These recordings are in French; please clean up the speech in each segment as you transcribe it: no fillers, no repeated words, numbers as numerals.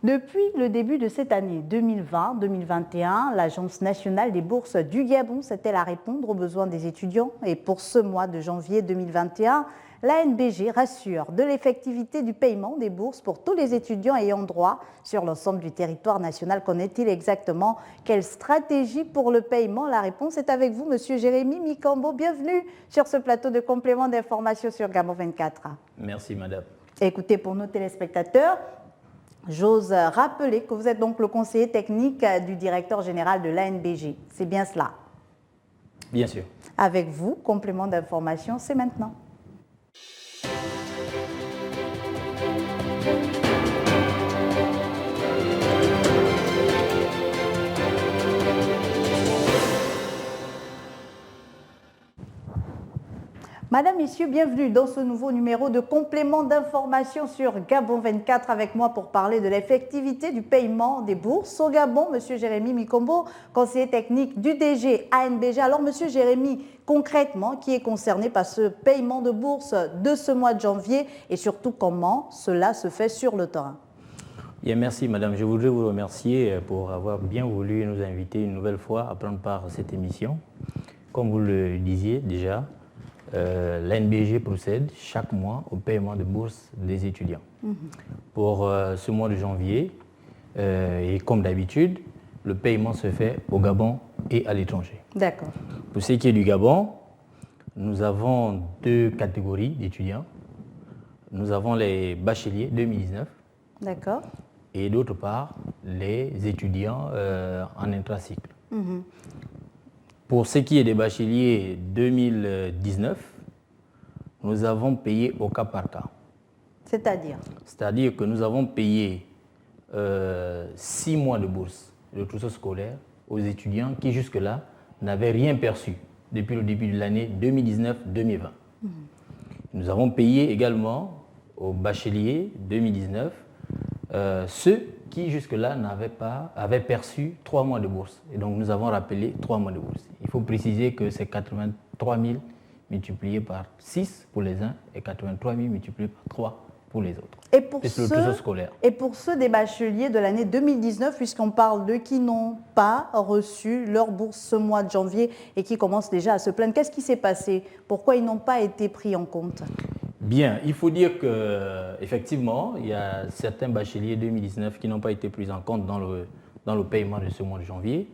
Depuis le début de cette année 2020-2021, l'Agence nationale des bourses du Gabon s'est-elle à répondre aux besoins des étudiants. Et pour ce mois de janvier 2021, l'ANBG rassure de l'effectivité du paiement des bourses pour tous les étudiants ayant droit sur l'ensemble du territoire national. Connaît-il exactement quelle stratégie pour le paiement? La réponse est avec vous, Monsieur Jérémy Mikambo. Bienvenue sur ce plateau de complément d'information sur Gabon 24. Merci, madame. Écoutez, pour nos téléspectateurs, j'ose rappeler que vous êtes donc le conseiller technique du directeur général de l'ANBG. C'est bien cela? Bien sûr. Avec vous, complément d'information, c'est maintenant. Madame, Messieurs, bienvenue dans ce nouveau numéro de complément d'information sur Gabon 24 avec moi pour parler de l'effectivité du paiement des bourses au Gabon. Monsieur Jérémy Mikambo, conseiller technique du DG ANBG. Alors, Monsieur Jérémy, concrètement, qui est concerné par ce paiement de bourse de ce mois de janvier et surtout comment cela se fait sur le terrain? Bien, merci, madame. Je voudrais vous remercier pour avoir bien voulu nous inviter une nouvelle fois à prendre part à cette émission. Comme vous le disiez déjà, l'ANBG procède chaque mois au paiement de bourse des étudiants. Pour ce mois de janvier, et comme d'habitude, le paiement se fait au Gabon et à l'étranger. D'accord. Pour ce qui est du Gabon, nous avons deux catégories d'étudiants. Nous avons les bacheliers 2019. D'accord. Et d'autre part, les étudiants en intracycle. Pour ce qui est des bacheliers 2019, nous avons payé au cas par cas. C'est-à-dire? C'est-à-dire que nous avons payé 6 mois de bourse de trousseau scolaire aux étudiants qui jusque-là n'avaient rien perçu depuis le début de l'année 2019-2020. Nous avons payé également aux bacheliers 2019 ceux qui jusque-là avaient perçu 3 mois de bourse. Et donc nous avons rappelé 3 mois de bourse. Il faut préciser que c'est 83 000 multiplié par 6 pour les uns et 83 000 multiplié par 3 pour les autres. Et pour ceux des bacheliers de l'année 2019, puisqu'on parle d'eux qui n'ont pas reçu leur bourse ce mois de janvier et qui commencent déjà à se plaindre, qu'est-ce qui s'est passé? Pourquoi ils n'ont pas été pris en compte? Bien, il faut dire qu'effectivement, il y a certains bacheliers 2019 qui n'ont pas été pris en compte dans le paiement de ce mois de janvier.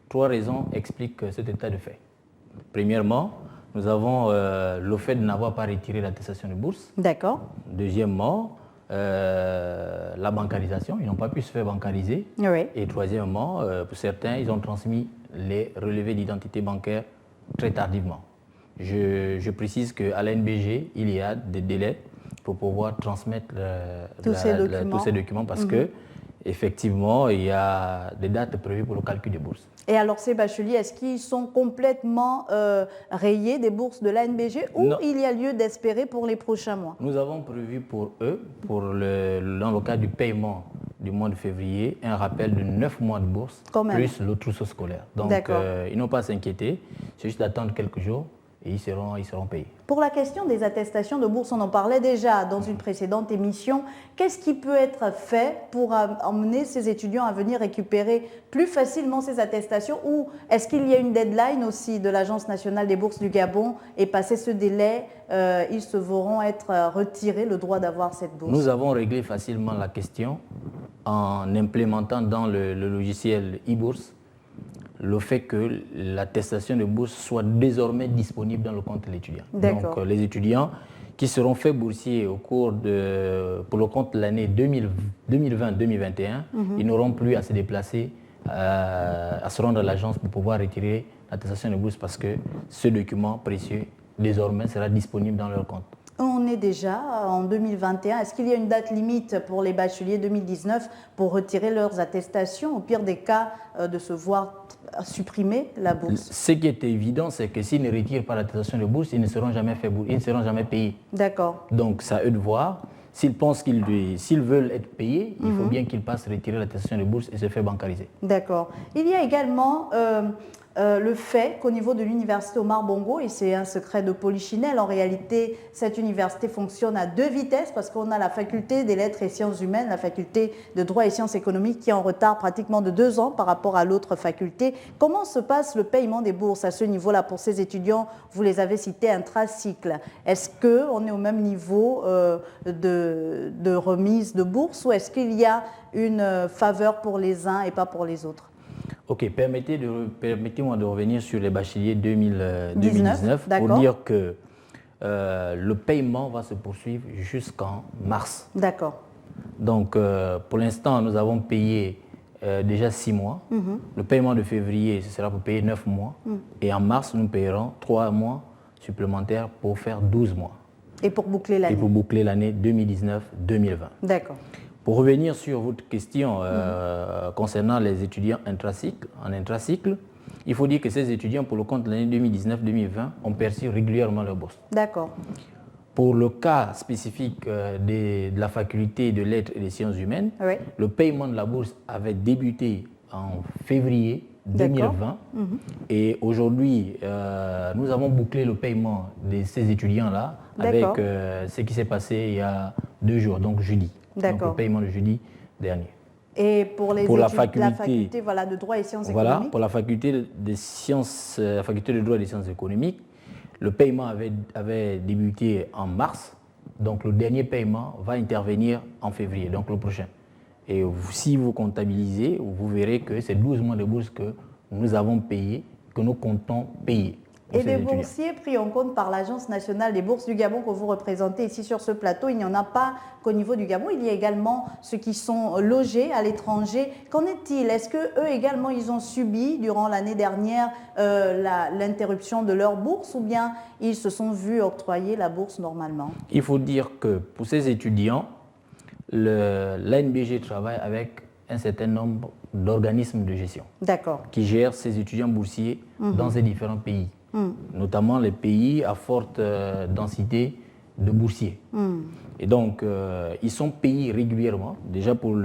3 raisons expliquent cet état de fait. Premièrement, nous avons le fait de n'avoir pas retiré l'attestation de bourse. D'accord. Deuxièmement, la bancarisation, ils n'ont pas pu se faire bancariser. Oui. Et troisièmement, pour certains, ils ont transmis les relevés d'identité bancaire très tardivement. Je précise qu'à l'ANBG, il y a des délais pour pouvoir transmettre tous ces documents parce que effectivement, il y a des dates prévues pour le calcul des bourses. Et alors ces bacheliers, est-ce qu'ils sont complètement rayés des bourses de l'ANBG ou il y a lieu d'espérer pour les prochains mois? Nous avons prévu pour eux, dans le cas du paiement du mois de février, un rappel de 9 mois de bourse plus le trousseau scolaire. Donc ils n'ont pas à s'inquiéter, c'est juste d'attendre quelques jours. Et ils seront payés. Pour la question des attestations de bourse, on en parlait déjà dans une précédente émission. Qu'est-ce qui peut être fait pour emmener ces étudiants à venir récupérer plus facilement ces attestations? Ou est-ce qu'il y a une deadline aussi de l'Agence nationale des bourses du Gabon et passé ce délai, ils se verront être retirés le droit d'avoir cette bourse? Nous avons réglé facilement la question en implémentant dans le logiciel e-bourse le fait que l'attestation de bourse soit désormais disponible dans le compte de l'étudiant. Donc les étudiants qui seront faits boursiers pour le compte de l'année 2020-2021, ils n'auront plus à se déplacer, à se rendre à l'agence pour pouvoir retirer l'attestation de bourse parce que ce document précieux désormais sera disponible dans leur compte. On est déjà en 2021. Est-ce qu'il y a une date limite pour les bacheliers 2019 pour retirer leurs attestations, au pire des cas de se voir supprimer la bourse? Ce qui est évident, c'est que s'ils ne retirent pas l'attestation de bourse, ils ne seront jamais payés. D'accord. Donc, c'est à eux de voir. S'ils pensent s'ils veulent être payés, il faut bien qu'ils passent retirer l'attestation de bourse et se faire bancariser. D'accord. Il y a également le fait qu'au niveau de l'université Omar Bongo, et c'est un secret de Polichinelle, en réalité, cette université fonctionne à 2 vitesses parce qu'on a la faculté des lettres et sciences humaines, la faculté de droit et sciences économiques qui est en retard pratiquement de 2 ans par rapport à l'autre faculté. Comment se passe le paiement des bourses à ce niveau-là pour ces étudiants? Vous les avez cités intracycle. Est-ce qu'on est au même niveau de remise de bourse ou est-ce qu'il y a une faveur pour les uns et pas pour les autres? Ok, permettez-moi de revenir sur les bacheliers 2019 pour dire que le paiement va se poursuivre jusqu'en mars. D'accord. Donc, pour l'instant, nous avons payé déjà 6 mois. Le paiement de février, ce sera pour payer 9 mois. Et en mars, nous payerons 3 mois supplémentaires pour faire 12 mois. Et pour boucler l'année? Et pour boucler l'année 2019-2020. D'accord. Pour revenir sur votre question concernant les étudiants en intracycle, il faut dire que ces étudiants, pour le compte de l'année 2019-2020, ont perçu régulièrement leur bourse. D'accord. Pour le cas spécifique de la faculté de lettres et des sciences humaines, oui. Le paiement de la bourse avait débuté en février 2020 et aujourd'hui, nous avons bouclé le paiement de ces étudiants-là avec ce qui s'est passé il y a 2 jours, donc jeudi. Donc le paiement de jeudi dernier. Et pour la faculté voilà, de droit et sciences économiques? Pour la faculté la faculté de droit et des sciences économiques, le paiement avait débuté en mars, donc le dernier paiement va intervenir en février, donc le prochain. Et si vous comptabilisez, vous verrez que c'est 12 mois de bourse que nous avons payé, que nous comptons payer. Et les boursiers pris en compte par l'Agence nationale des bourses du Gabon que vous représentez ici sur ce plateau, il n'y en a pas qu'au niveau du Gabon, il y a également ceux qui sont logés à l'étranger. Qu'en est-il? Est-ce qu'eux également, ils ont subi durant l'année dernière l'interruption de leur bourse ou bien ils se sont vus octroyer la bourse normalement? Il faut dire que pour ces étudiants, l'ANBG travaille avec un certain nombre d'organismes de gestion qui gèrent ces étudiants boursiers dans ces différents pays. Notamment les pays à forte densité de boursiers. Et donc, ils sont payés régulièrement. Déjà, pour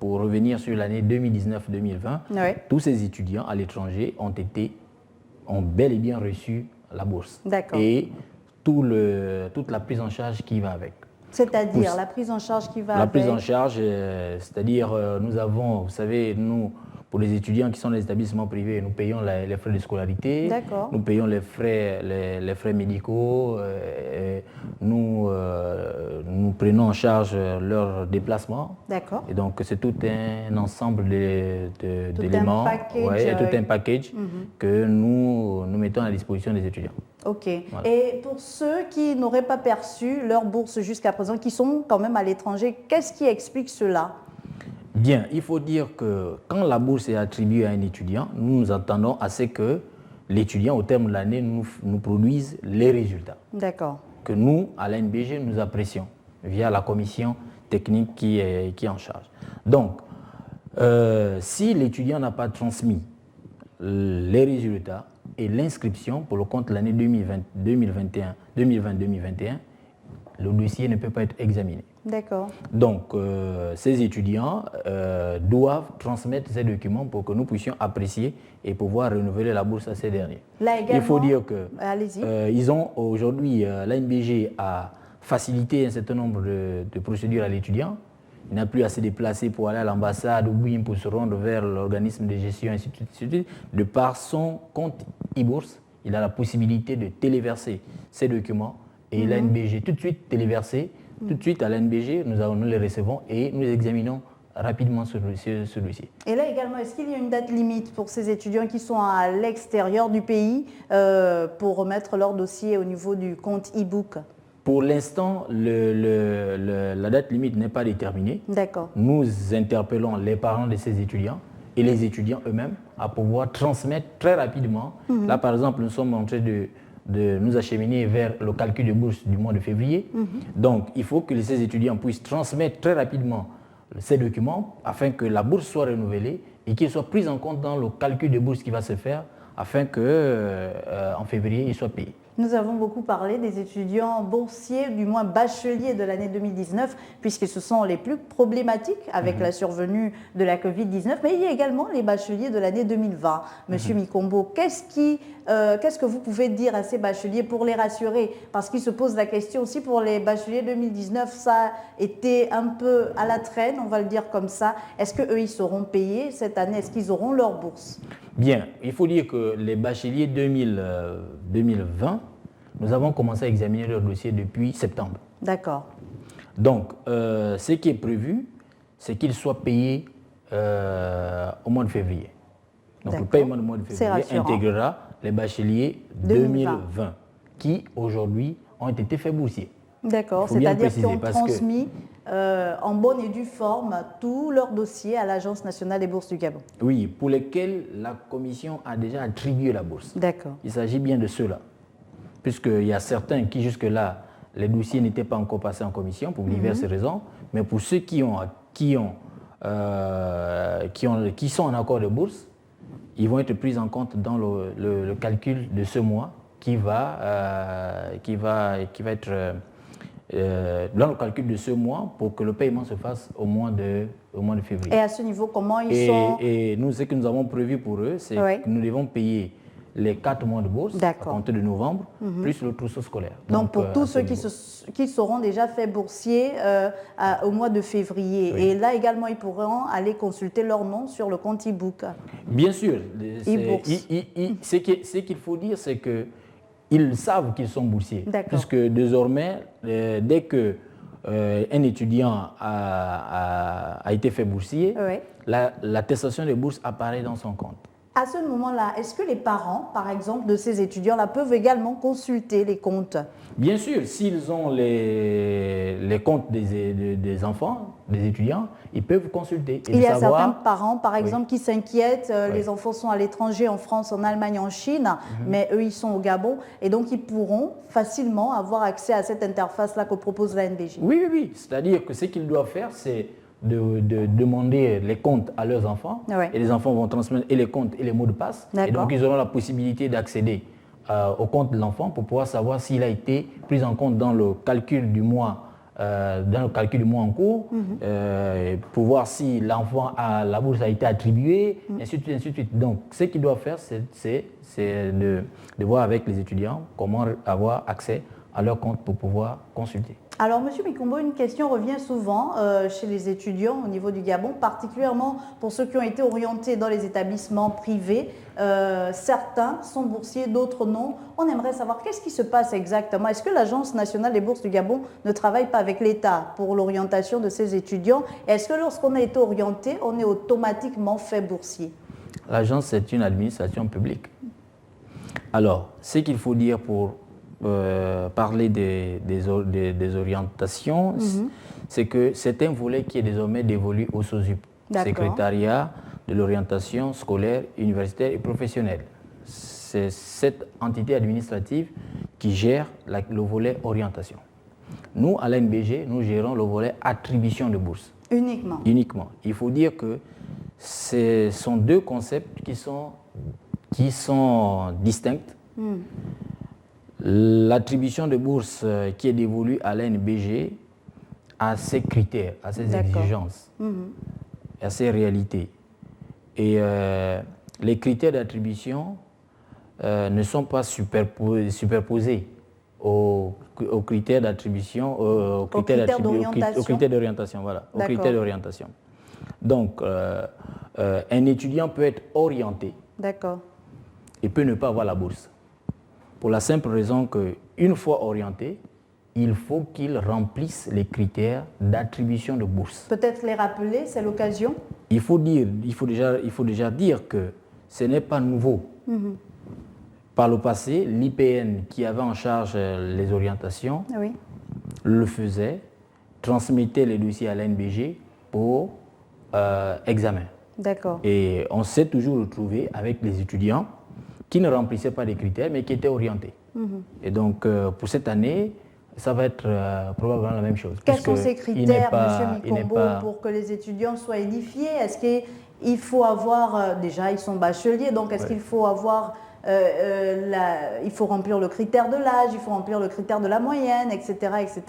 revenir sur l'année 2019-2020, tous ces étudiants à l'étranger ont bel et bien reçu la bourse. Et toute la prise en charge qui va avec. C'est-à-dire la prise en charge qui va avec? La prise en charge, c'est-à-dire nous avons, vous savez, pour les étudiants qui sont dans les établissements privés, nous payons les frais de scolarité, nous payons les frais médicaux, nous prenons en charge leur déplacement. Et donc c'est tout un ensemble d'éléments, tout un package que nous mettons à la disposition des étudiants. Ok. Voilà. Et pour ceux qui n'auraient pas perçu leur bourse jusqu'à présent, qui sont quand même à l'étranger, qu'est-ce qui explique cela? Bien, il faut dire que quand la bourse est attribuée à un étudiant, nous attendons à ce que l'étudiant, au terme de l'année, nous produise les résultats. D'accord. Que nous, à l'ANBG, nous apprécions via la commission technique qui est en charge. Donc, si l'étudiant n'a pas transmis les résultats et l'inscription pour le compte de l'année 2020-2021, le dossier ne peut pas être examiné. D'accord. Donc, ces étudiants doivent transmettre ces documents pour que nous puissions apprécier et pouvoir renouveler la bourse à ces derniers. Là également, il faut dire que ils ont aujourd'hui, l'ANBG a facilité un certain nombre de procédures à l'étudiant. Il n'a plus à se déplacer pour aller à l'ambassade ou bien pour se rendre vers l'organisme de gestion, ainsi de suite. De par son compte e-bourse, il a la possibilité de téléverser ces documents et l'ANBG tout de suite téléversé. Tout de suite à l'ANBG, nous les recevons et nous examinons rapidement ce dossier. Et là également, est-ce qu'il y a une date limite pour ces étudiants qui sont à l'extérieur du pays pour remettre leur dossier au niveau du compte e-book? Pour l'instant, la date limite n'est pas déterminée. D'accord. Nous interpellons les parents de ces étudiants et les étudiants eux-mêmes à pouvoir transmettre très rapidement. Là, par exemple, nous sommes en train de nous acheminer vers le calcul de bourse du mois de février. Donc, il faut que ces étudiants puissent transmettre très rapidement ces documents afin que la bourse soit renouvelée et qu'ils soient pris en compte dans le calcul de bourse qui va se faire afin qu'en février, ils soient payés. Nous avons beaucoup parlé des étudiants boursiers, du moins bacheliers de l'année 2019, puisque ce sont les plus problématiques avec la survenue de la Covid-19, mais il y a également les bacheliers de l'année 2020. Monsieur Mikombo, qu'est-ce que vous pouvez dire à ces bacheliers pour les rassurer? Parce qu'ils se posent la question aussi pour les bacheliers 2019, ça a été un peu à la traîne, on va le dire comme ça. Est-ce qu'eux, ils seront payés cette année? Est-ce qu'ils auront leur bourse? Bien, il faut dire que les bacheliers 2020, nous avons commencé à examiner leur dossier depuis septembre. D'accord. Donc, ce qui est prévu, c'est qu'ils soient payés au mois de février. Donc, le paiement du mois de février intégrera les bacheliers 2020 qui, aujourd'hui, ont été faits boursiers. D'accord, c'est-à-dire qu'ils ont transmis en bonne et due forme tout leur dossier à l'Agence nationale des bourses du Gabon. Oui, pour lesquels la commission a déjà attribué la bourse. D'accord. Il s'agit bien de ceux-là. Puisqu'il y a certains qui, jusque-là, les dossiers n'étaient pas encore passés en commission pour diverses raisons, mais pour ceux qui sont en accord de bourse, ils vont être pris en compte dans le calcul de ce mois qui va être dans le calcul de ce mois pour que le paiement se fasse au mois de février. Et à ce niveau, comment ils sont... Et nous, ce que nous avons prévu pour eux, c'est que nous devons payer les 4 mois de bourse à compter de novembre, plus le trousseau scolaire. Donc pour tous ceux qui seront déjà faits boursiers au mois de février. Oui. Et là également, ils pourront aller consulter leur nom sur le compte e-book. Bien sûr. Ce qu'il faut dire, c'est que ils savent qu'ils sont boursiers. Puisque désormais, dès que un étudiant a été fait boursier, l'attestation de bourse apparaît dans son compte. À ce moment-là, est-ce que les parents, par exemple, de ces étudiants-là peuvent également consulter les comptes? Bien sûr, s'ils ont les comptes des enfants, des étudiants, ils peuvent consulter. Il y a certains parents, par exemple, qui s'inquiètent. Les enfants sont à l'étranger, en France, en Allemagne, en Chine, mais eux, ils sont au Gabon. Et donc, ils pourront facilement avoir accès à cette interface-là que propose l'ANBJ. Oui. C'est-à-dire que ce qu'ils doivent faire, c'est de demander les comptes à leurs enfants, et les enfants vont transmettre et les comptes et les mots de passe, et donc ils auront la possibilité d'accéder au compte de l'enfant pour pouvoir savoir s'il a été pris en compte dans le calcul du mois, en cours, pour voir si l'enfant la bourse a été attribuée, ainsi de suite. Donc ce qu'ils doivent faire, c'est de voir avec les étudiants comment avoir accès à leur compte pour pouvoir consulter. Alors, M. Mikombo, une question revient souvent chez les étudiants au niveau du Gabon, particulièrement pour ceux qui ont été orientés dans les établissements privés. Certains sont boursiers, d'autres non. On aimerait savoir qu'est-ce qui se passe exactement. Est-ce que l'Agence nationale des bourses du Gabon ne travaille pas avec l'État pour l'orientation de ces étudiants? Est-ce que lorsqu'on a été orienté, on est automatiquement fait boursier? L'agence, c'est une administration publique. Alors, ce qu'il faut dire pour parler des orientations, c'est que c'est un volet qui est désormais dévolu au SOSUP, Secrétariat de l'orientation scolaire, universitaire et professionnelle. C'est cette entité administrative qui gère le volet orientation. Nous, à l'ANBG, nous gérons le volet attribution de bourse. Uniquement. Il faut dire que ce sont deux concepts qui sont distincts. L'attribution de bourse qui est dévolue à l'ANBG a ses critères, a ses exigences, a ses réalités. Et les critères d'attribution ne sont pas superposés aux critères d'attribution, aux critères d'orientation. Voilà, aux critères d'orientation. Donc, un étudiant peut être orienté et peut ne pas avoir la bourse. Pour la simple raison qu'une fois orienté, il faut qu'il remplisse les critères d'attribution de bourse. Peut-être les rappeler, c'est l'occasion. Il faut déjà dire que ce n'est pas nouveau. Par le passé, l'IPN qui avait en charge les orientations le faisait, transmettait les dossiers à l'ANBG pour examen. Et on s'est toujours retrouvé avec les étudiants qui ne remplissaient pas les critères, mais qui étaient orientés. Et donc, pour cette année, ça va être probablement la même chose. Quels sont ces critères, M. Mikombo, pour que les étudiants soient édifiés? Est-ce qu'il faut avoir, déjà ils sont bacheliers, donc est-ce qu'il faut avoir il faut remplir le critère de l'âge, il faut remplir le critère de la moyenne, etc. etc.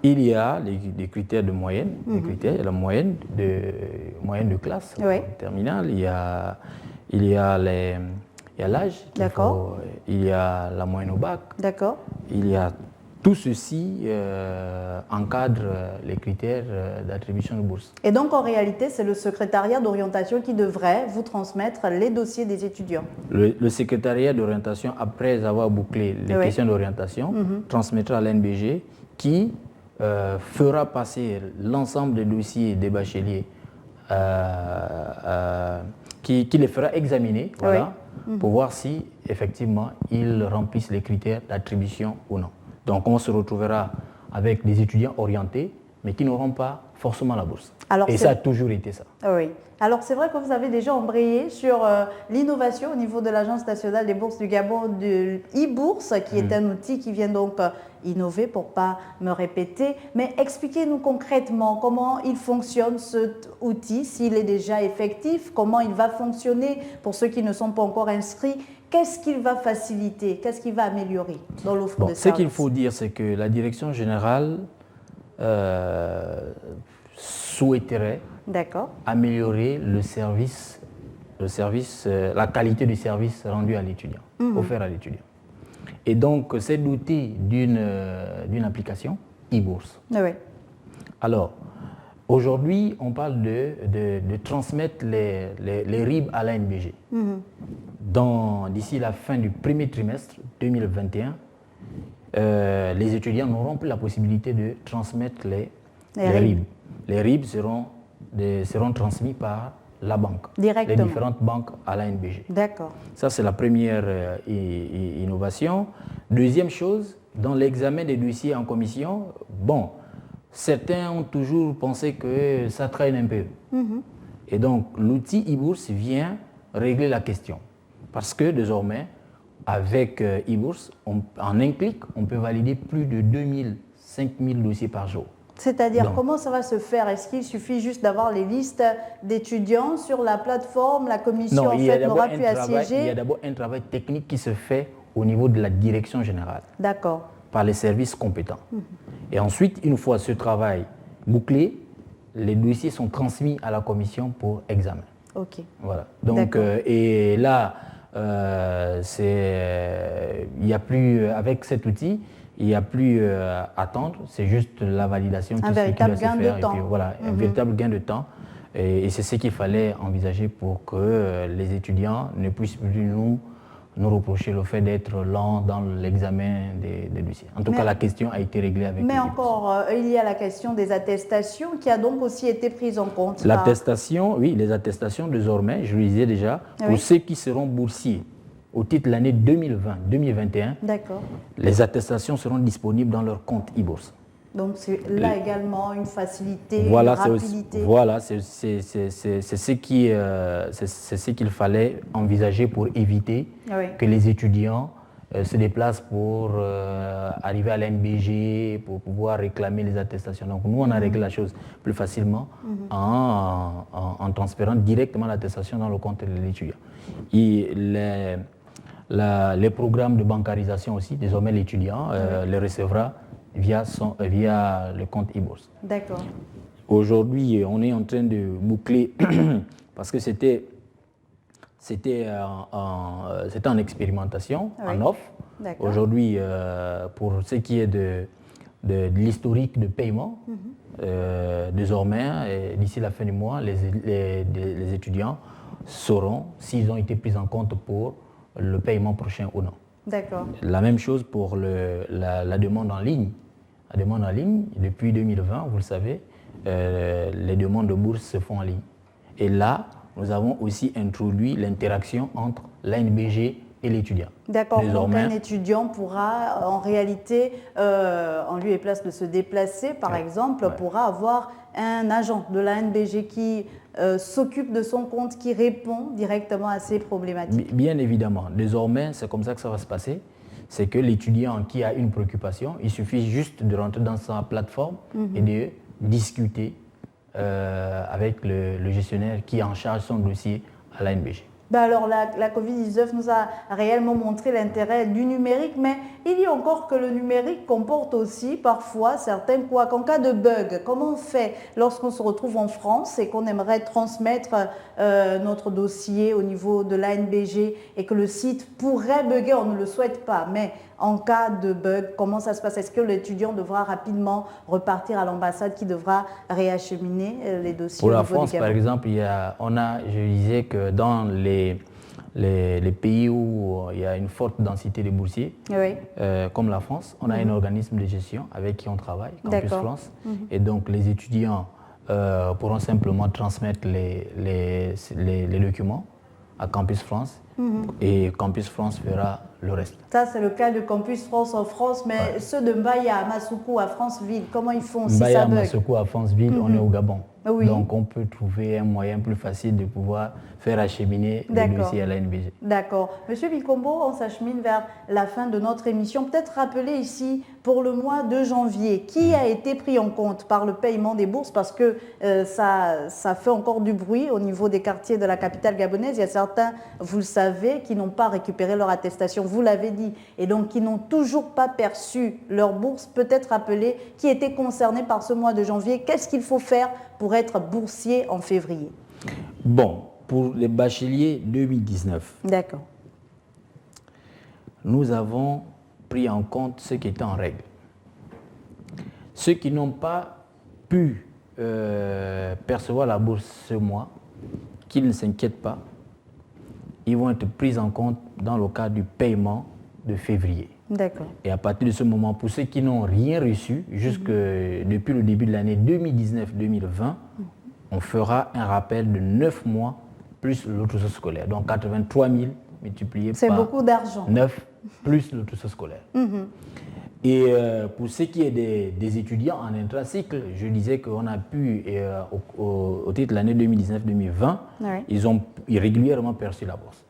Il y a des critères de moyenne, la moyenne de classe terminale, il y a l'âge, il y a la moyenne au bac, il y a tout ceci encadre les critères d'attribution de bourse. Et donc, en réalité, c'est le secrétariat d'orientation qui devrait vous transmettre les dossiers des étudiants. Le secrétariat d'orientation, après avoir bouclé les questions d'orientation, transmettra à l'ANBG qui fera passer l'ensemble des dossiers des bacheliers, qui les fera examiner pour voir si, effectivement, ils remplissent les critères d'attribution ou non. Donc, on se retrouvera avec des étudiants orientés, mais qui n'auront pas forcément la bourse. Et ça a toujours été ça. Oui. Alors, c'est vrai que vous avez déjà embrayé sur l'innovation au niveau de l'Agence nationale des bourses du Gabon, de e-bourse, qui est un outil qui vient donc innover, pour ne pas me répéter. Mais expliquez-nous concrètement comment il fonctionne, cet outil, s'il est déjà effectif, comment il va fonctionner pour ceux qui ne sont pas encore inscrits. Qu'est-ce qu'il va faciliter? Qu'est-ce qu'il va améliorer dans l'offre de services? Ce qu'il faut dire, c'est que la direction générale souhaiterait améliorer la qualité du service rendu à l'étudiant, offert à l'étudiant. Et donc, c'est doté d'une application e-bourse. Alors, aujourd'hui, on parle de transmettre les RIB à l'ANBG. D'ici la fin du premier trimestre 2021, les étudiants n'auront plus la possibilité de transmettre les RIB. Les RIB seront transmis par la banque, les différentes banques à l'ANBG. D'accord. Ça, c'est la première innovation. Deuxième chose, dans l'examen des dossiers en commission, certains ont toujours pensé que ça traîne un peu. Et donc, l'outil e-bourse vient régler la question. Parce que désormais, avec e-bourse, en un clic, on peut valider plus de 2000, 5000 dossiers par jour. C'est-à-dire, comment ça va se faire? Est-ce qu'il suffit juste d'avoir les listes d'étudiants sur la plateforme? La commission n'aura plus à siéger? Il y a d'abord un travail technique qui se fait au niveau de la direction générale. D'accord. Par les services compétents. Et ensuite, une fois ce travail bouclé, les dossiers sont transmis à la commission pour examen. Ok. Voilà. Donc, et là, il y a plus, avec cet outil, il n'y a plus à attendre, c'est juste la validation qui doit se faire. Un véritable gain de temps. Et puis, voilà, un véritable gain de temps. Et c'est ce qu'il fallait envisager pour que les étudiants ne puissent plus nous reprocher le fait d'être lent dans l'examen des dossiers. En tout cas, la question a été réglée avec Mais encore, il y a la question des attestations qui a donc aussi été prise en compte. L'attestation, oui, les attestations désormais, je le disais déjà, pour ceux qui seront boursiers au titre de l'année 2020-2021, les attestations seront disponibles dans leur compte e-bourse. Donc c'est là également une facilité, une rapidité. C'est ce qu'il fallait envisager pour éviter que les étudiants se déplacent pour arriver à l'ANBG, pour pouvoir réclamer les attestations. Donc nous, on a réglé la chose plus facilement en transférant directement l'attestation dans le compte de l'étudiant. Et les programmes de bancarisation aussi, désormais l'étudiant les recevra via le compte e-bourse. D'accord. Aujourd'hui, on est en train de boucler, parce que c'était en expérimentation, en offre. Aujourd'hui, pour ce qui est de l'historique de paiement, désormais, d'ici la fin du mois, les étudiants sauront s'ils ont été pris en compte pour le paiement prochain ou non. D'accord. La même chose pour la demande en ligne. La demande en ligne, depuis 2020, vous le savez, les demandes de bourse se font en ligne. Et là, nous avons aussi introduit l'interaction entre l'ANBG et l'étudiant. D'accord, donc un étudiant pourra en réalité, en lieu et place de se déplacer par exemple, pourra avoir un agent de l'ANBG qui s'occupe de son compte, qui répond directement à ces problématiques. Bien évidemment, désormais c'est comme ça que ça va se passer. C'est que l'étudiant qui a une préoccupation, il suffit juste de rentrer dans sa plateforme et de discuter avec le gestionnaire qui est en charge de son dossier à l'ANBG. Ben alors la Covid-19 nous a réellement montré l'intérêt du numérique, mais il y a encore que le numérique comporte aussi parfois certains couacs. En cas de bug, comment on fait lorsqu'on se retrouve en France et qu'on aimerait transmettre notre dossier au niveau de l'ANBG et que le site pourrait bugger, on ne le souhaite pas, mais en cas de bug, comment ça se passe? Est-ce que l'étudiant devra rapidement repartir à l'ambassade qui devra réacheminer les dossiers Pour au la niveau France, du par Gabon? exemple, je disais que dans les pays où il y a une forte densité de boursiers, Oui. comme la France, on a un organisme de gestion avec qui on travaille, Campus D'accord. France. Et donc, les étudiants pourront simplement transmettre les documents à Campus France et Campus France fera le reste. Ça, c'est le cas de Campus France en France, mais ceux de Mbaya à Massoukou à Franceville, comment ils font si ça Mbaya, bug? Massoukou à Franceville, on est au Gabon. Oui. Donc, on peut trouver un moyen plus facile de pouvoir faire acheminer les dossiers à l'ANBG. D'accord. Monsieur Bikombo, on s'achemine vers la fin de notre émission. Peut-être rappeler ici, pour le mois de janvier, qui a été pris en compte par le paiement des bourses, parce que ça fait encore du bruit au niveau des quartiers de la capitale gabonaise. Il y a certains, vous le savez, qui n'ont pas récupéré leur attestation, vous l'avez dit, et donc qui n'ont toujours pas perçu leur bourse. Peut-être rappeler qui était concerné par ce mois de janvier. Qu'est-ce qu'il faut faire pour être boursier en février? Bon, pour les bacheliers 2019, D'accord. nous avons pris en compte ceux qui étaient en règle. Ceux qui n'ont pas pu percevoir la bourse ce mois, qu'ils ne s'inquiètent pas, ils vont être pris en compte dans le cadre du paiement de février. D'accord. Et à partir de ce moment, pour ceux qui n'ont rien reçu, depuis le début de l'année 2019-2020, on fera un rappel de 9 mois plus le trousseau scolaire. Donc 83 000 multiplié C'est par beaucoup d'argent. 9 plus le trousseau scolaire. Et pour ce qui est des étudiants en intracycle, je disais qu'on a pu, au titre de l'année 2019-2020, ils ont régulièrement perçu la bourse.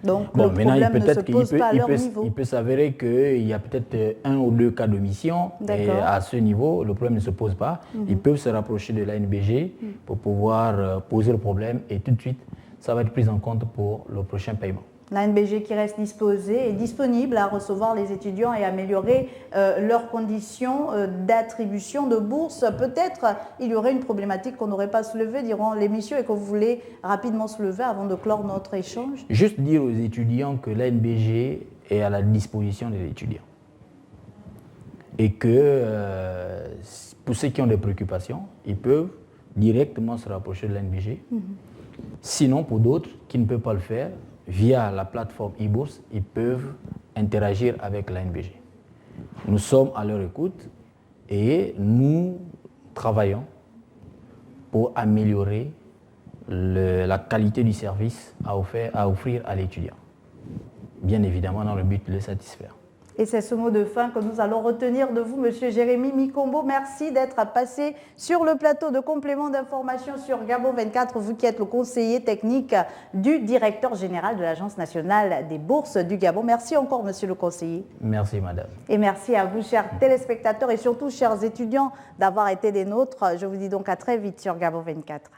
Donc, bon, le maintenant, problème ne se pose pas à leur niveau. Il peut s'avérer qu'il y a peut-être 1 ou 2 cas d'omission. Et à ce niveau, le problème ne se pose pas. Ils peuvent se rapprocher de l'ANBG pour pouvoir poser le problème et tout de suite, ça va être pris en compte pour le prochain paiement. L'ANBG qui reste disposée et disponible à recevoir les étudiants et améliorer leurs conditions d'attribution de bourse. Peut-être il y aurait une problématique qu'on n'aurait pas soulevée durant l'émission et que vous voulez rapidement soulever avant de clore notre échange. Juste dire aux étudiants que l'ANBG est à la disposition des étudiants. Et que pour ceux qui ont des préoccupations, ils peuvent directement se rapprocher de l'ANBG. Sinon, pour d'autres qui ne peuvent pas le faire, via la plateforme e-bourse, ils peuvent interagir avec l'ANBG. Nous sommes à leur écoute et nous travaillons pour améliorer la qualité du service à offrir à l'étudiant. Bien évidemment, dans le but de le satisfaire. Et c'est ce mot de fin que nous allons retenir de vous, Monsieur Jérémy Mikombo. Merci d'être passé sur le plateau de complément d'information sur Gabon 24, vous qui êtes le conseiller technique du directeur général de l'Agence nationale des bourses du Gabon. Merci encore, Monsieur le conseiller. Merci, madame. Et merci à vous, chers téléspectateurs et surtout chers étudiants, d'avoir été des nôtres. Je vous dis donc à très vite sur Gabon 24.